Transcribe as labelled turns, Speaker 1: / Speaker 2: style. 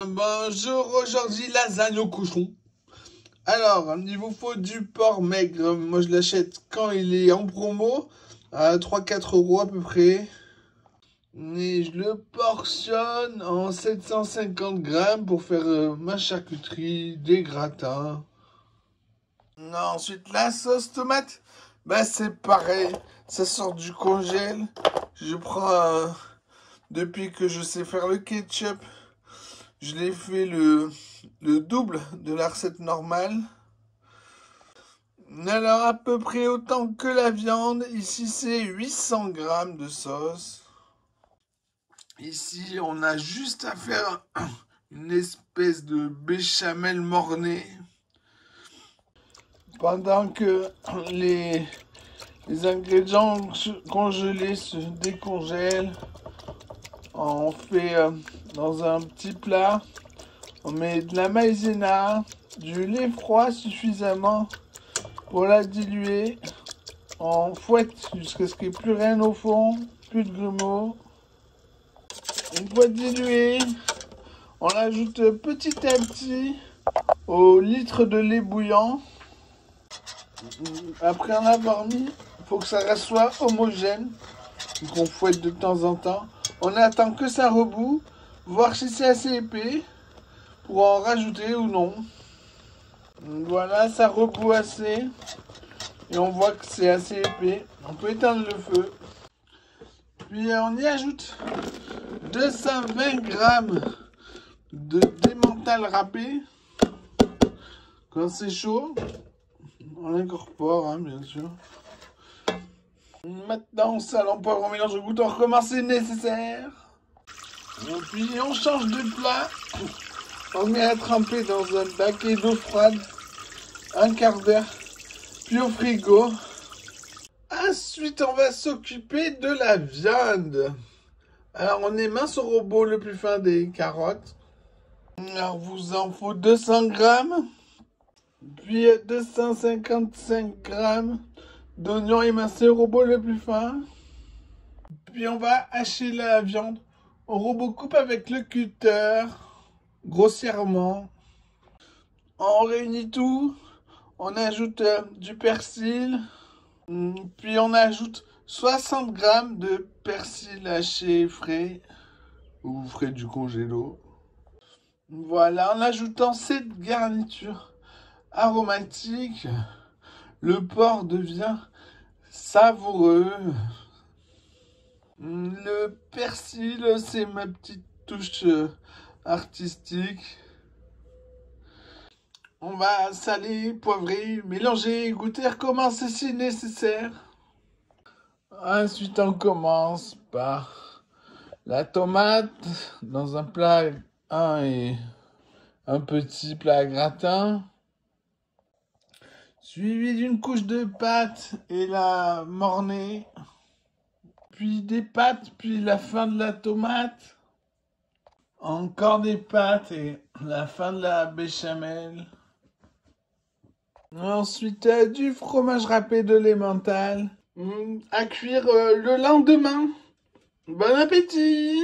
Speaker 1: Bonjour, aujourd'hui lasagne au cochon. Alors, il vous faut du porc maigre. Moi, je l'achète quand il est en promo, à 3-4 € à peu près. Et je le portionne en 750 grammes pour faire ma charcuterie, des gratins. Ensuite, la sauce tomate, bah c'est pareil, ça sort du congèle. Je prends, depuis que je sais faire le ketchup, je l'ai fait le double de la recette normale. Alors à peu près autant que la viande. Ici c'est 800 grammes de sauce. Ici on a juste à faire une espèce de béchamel mornay. Pendant que les ingrédients congelés se décongèlent, on fait dans un petit plat, on met de la maïzena, du lait froid suffisamment pour la diluer. On fouette jusqu'à ce qu'il n'y ait plus rien au fond, plus de grumeaux. Une fois dilué, on ajoute petit à petit au litre de lait bouillant. Après en avoir mis, il faut que ça soit homogène. Donc on fouette de temps en temps. On attend que ça rebout, voir si c'est assez épais pour en rajouter ou non. Voilà, ça rebout assez. Et on voit que c'est assez épais. On peut éteindre le feu. Puis on y ajoute 220 grammes de d'emmental râpé. Quand c'est chaud, on l'incorpore, hein, bien sûr. Maintenant, on sale, on poivre, on mélange au goût, on recommence, c'est nécessaire. Et puis, on change de plat. On met à tremper dans un baquet d'eau froide, un quart d'heure, puis au frigo. Ensuite, on va s'occuper de la viande. Alors, on émince au robot le plus fin des carottes. Alors, vous en faut 200 grammes, puis 255 grammes d'oignons émincés au robot le plus fin. Puis on va hacher la viande au robot coupe avec le cutter, grossièrement. On réunit tout, on ajoute du persil, puis on ajoute 60 grammes de persil haché frais, ou frais du congélo. Voilà, en ajoutant cette garniture aromatique, le porc devient savoureux. Le persil, c'est ma petite touche artistique. On va saler, poivrer, mélanger, goûter, recommencer si nécessaire. Ensuite, on commence par la tomate dans un plat, et un petit plat à gratin, suivi d'une couche de pâte et la mornay, puis des pâtes, puis la fin de la tomate, encore des pâtes et la fin de la béchamel. Ensuite, du fromage râpé de l'emmental à cuire le lendemain. Bon appétit!